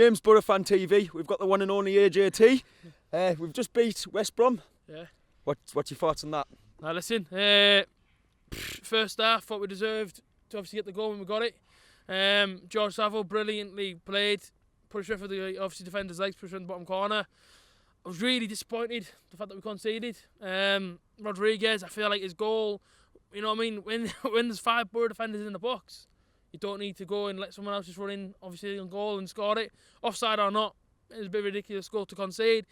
James, Boro Fan TV. We've got the one and only AJT. We've just beat West Brom. Yeah. What's your thoughts on that? Now listen, first half, thought we deserved to obviously get the goal when we got it. George Saville brilliantly played, pushed for the obviously defender's legs, pushed in the bottom corner. I was really disappointed the fact that we conceded. Rodriguez, I feel like his goal, you know what I mean, when there's 5 Boro defenders in the box, you don't need to go and let someone else just run in, obviously, on goal and score it. Offside or not, it was a bit ridiculous goal to concede.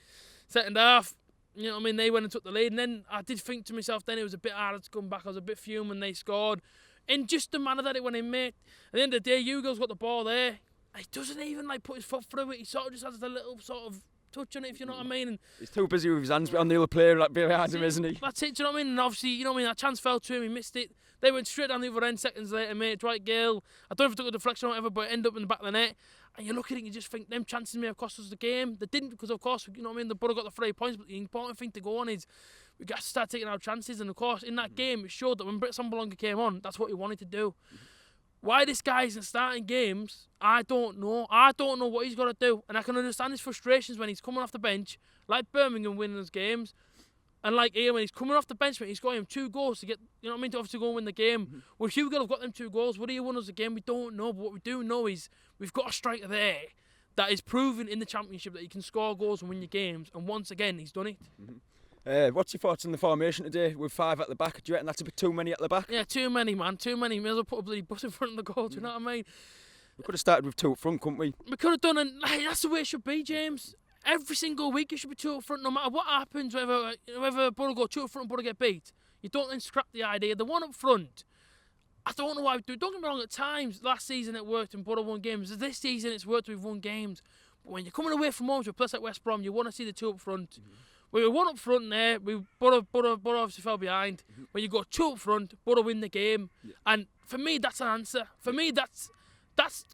Second half, you know what I mean, they went and took the lead, and then I did think to myself then it was a bit harder to come back. I was a bit fuming when they scored. In just the manner that it went in, mate. At the end of the day, Hugo's got the ball there. He doesn't even put his foot through it. He sort of just has a little sort of touch on it, if you know what I mean. And he's too busy with his hands on the other player behind him, isn't he? That's it, do you know what I mean? And obviously, you know what I mean, that chance fell to him, he missed it. They went straight down the other end seconds later, mate. Dwight Gale, I don't know if it took a deflection or whatever, but it ended up in the back of the net. And you look at it and you just think them chances may have cost us the game. They didn't, because of course, you know what I mean, the Boro got the 3 points, but the important thing to go on is we got to start taking our chances. And of course, in that game, it showed that when Britt Assombalonga came on, that's what he wanted to do. Why this guy isn't starting games, I don't know. I don't know what he's got to do. And I can understand his frustrations when he's coming off the bench, like Birmingham winning his games. And like here, when he's coming off the bench, he's got him 2 goals to get, you know what I mean, to obviously go and win the game. Well, Hugo have got them 2 goals. Would he have won us the game? We don't know. But what we do know is we've got a striker there that is proven in the Championship that he can score goals and win your games. And once again, he's done it. What's your thoughts on the formation today with 5 at the back? Do you reckon that's a bit too many at the back? Yeah, too many, man. Too many. May as well put a bloody bus in front of the goal. Do you know what I mean? We could have started with 2 up front, couldn't we? We could have done, and that's the way it should be, James. Every single week it should be 2 up front, no matter what happens. Whether Boro go 2 up front and Boro get beat, you don't then scrap the idea. The 1 up front, I don't know why we do it. Don't get me wrong, at times last season it worked and Boro won games. This season it's worked, we've won games. But when you're coming away from home to a place like West Brom, you want to see the 2 up front. We were 1 up front there, Boro obviously fell behind. When you go 2 up front, Boro win the game. And for me, that's an answer. For me, that's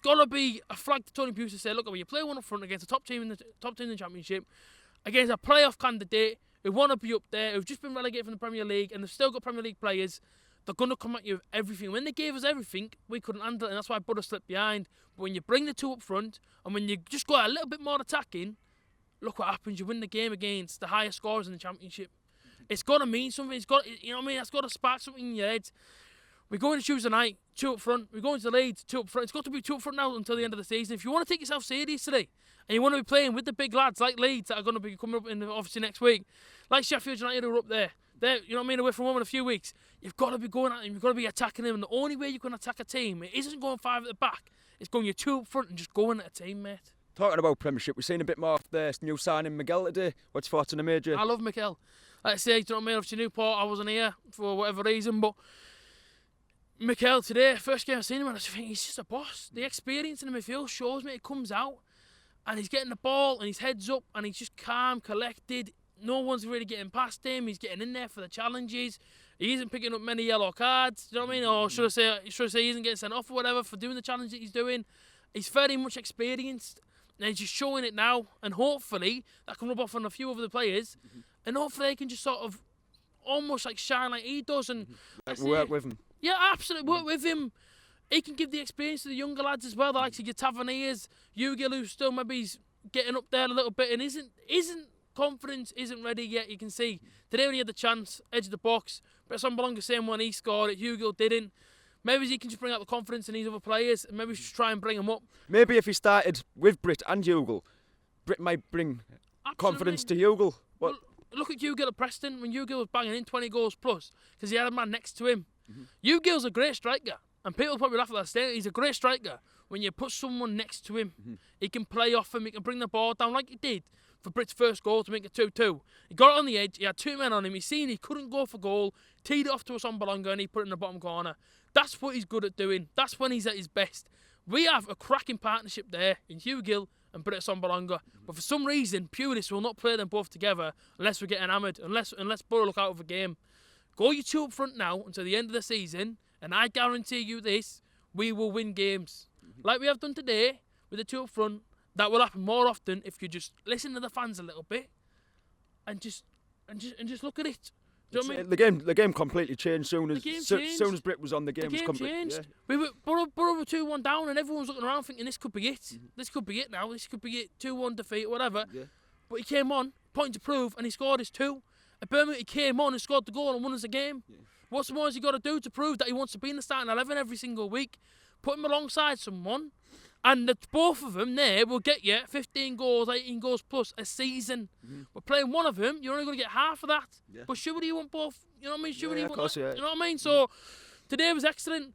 got to be a flag to Tony Pulis to say, look, when you play 1 up front against a top team in the Championship, against a playoff candidate who want to be up there, who've just been relegated from the Premier League, and they've still got Premier League players, they're going to come at you with everything. When they gave us everything, we couldn't handle it, and that's why Boro slipped behind. But when you bring the 2 up front, and when you just go a little bit more attacking, look what happens. You win the game against the highest scorers in the Championship. It's got to mean something. It's got, you know what I mean? It's got to spark something in your head. We go into Tuesday night, 2 up front. We go into the Leeds, 2 up front. It's got to be 2 up front now until the end of the season. If you want to take yourself seriously and you want to be playing with the big lads like Leeds that are going to be coming up in obviously next week, like Sheffield United who are up there, they're, you know what I mean, away from home in a few weeks, you've got to be going at them. You've got to be attacking them. And the only way you can attack a team, it isn't going 5 at the back. It's going your 2 up front and just going at a team, mate. Talking about Premiership, we've seen a bit more of the new signing Miguel today. What's your thoughts on the major? I love Miguel. Like I say, you know what I mean? Obviously Newport, I wasn't here for whatever reason, but Miguel today, first game I've seen him, and I just think he's just a boss. The experience in the midfield shows me it comes out, and he's getting the ball, and his head's up, and he's just calm, collected. No one's really getting past him. He's getting in there for the challenges. He isn't picking up many yellow cards. You know what I mean? Or should I say he isn't getting sent off or whatever for doing the challenge that he's doing. He's very much experienced, and he's just showing it now. And hopefully that can rub off on a few of the players, and hopefully they can just sort of almost like shine like he does and work with him. Yeah, absolutely. Work with him. He can give the experience to the younger lads as well. The likes of your Taverniers, Hugo, who still maybe he's getting up there a little bit and isn't confidence, isn't ready yet. You can see today when he had the chance, edge of the box, but Assombalonga same one he scored it. Hugo didn't. Maybe he can just bring out the confidence in these other players and maybe just try and bring them up. Maybe if he started with Britt and Hugo, Britt might bring confidence to Hugo. Well, look at Hugo at Preston when Hugo was banging in 20 goals plus because he had a man next to him. Hugo's a great striker, and people probably laugh at that statement. He's a great striker. When you put someone next to him, he can play off him, he can bring the ball down like he did for Britt's first goal to make it 2-2. He got it on the edge, he had 2 men on him, he's seen he couldn't go for goal, teed it off to Assombalonga and he put it in the bottom corner. That's what he's good at doing. That's when he's at his best. We have a cracking partnership there in Hugo and Britt Assombalonga, but for some reason, Pulis will not play them both together unless we get enamoured, unless Boro look out of a game. Go your 2 up front now until the end of the season, and I guarantee you this, we will win games. Like we have done today with the 2 up front. That will happen more often if you just listen to the fans a little bit and just look at it. Do you know what I mean? The game completely changed soon as game soon as Britt was on. The game was completely changed. Yeah. We were Boro were 2-1 down, and everyone was looking around thinking this could be it. This could be it now. This could be it. 2-1 defeat, or whatever. Yeah. But he came on, point to prove, and he scored his 2. And Birmingham, he came on and scored the goal and won us the game. Yeah. What's more has he got to do to prove that he wants to be in the starting 11 every single week? Put him alongside someone, and both of them there will get you 15 goals, 18 goals plus a season. But playing one of them, you're only going to get half of that. Yeah. But surely you want both. You know what I mean? Surely you want that. Yeah. You know what I mean? So today was excellent.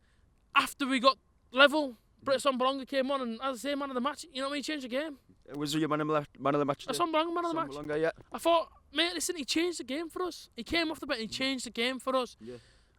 After we got level, Britt Assombalonga came on, and as I say, man of the match. You know what I mean? Changed the game. Was your man of the match? Assombalonga, man of the match. Yeah. I thought, mate, listen, he changed the game for us. He came off the bench and he changed the game for us. Yeah.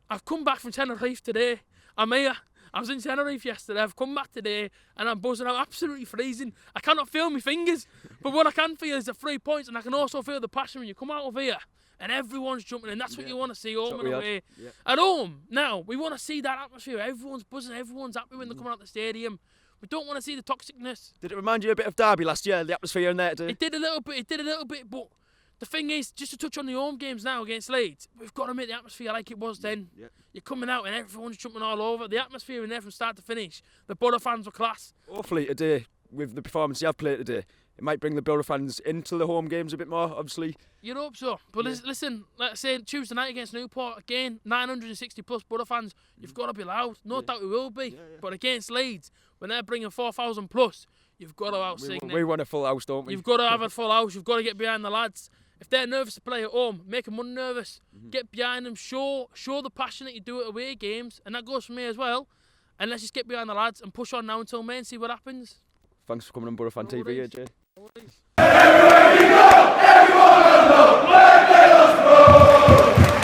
I've come back from Tenerife today. I'm here. I was in Tenerife yesterday. I've come back today and I'm buzzing. I'm absolutely freezing. I cannot feel my fingers, but what I can feel is the 3 points, and I can also feel the passion when you come out of here and everyone's jumping, and that's what you want to see home and away. Yeah. At home, now, we want to see that atmosphere. Everyone's buzzing. Everyone's happy when they're coming out the stadium. We don't want to see the toxicness. Did it remind you a bit of Derby last year, the atmosphere in there today? It did a little bit, but the thing is, just to touch on the home games now against Leeds, we've got to make the atmosphere like it was then. Yeah. You're coming out and everyone's jumping all over. The atmosphere in there from start to finish. The Boro fans were class. Hopefully today, with the performance you have played today, it might bring the Boro fans into the home games a bit more, obviously. You'd hope so. But listen, like I said, Tuesday night against Newport, again, 960 plus Boro fans, you've got to be loud. No doubt we will be. Yeah. But against Leeds, when they're bringing 4,000 plus, you've got to out-sing them. We want a full house, don't we? You've got to have a full house. You've got to get behind the lads. If they're nervous to play at home, make them unnervous. Get behind them. Show the passion that you do at away games. And that goes for me as well. And let's just get behind the lads and push on now until May and see what happens. Thanks for coming on Boro Fan TV, Jay. Everywhere you go, everyone will know, we're Middlesbrough!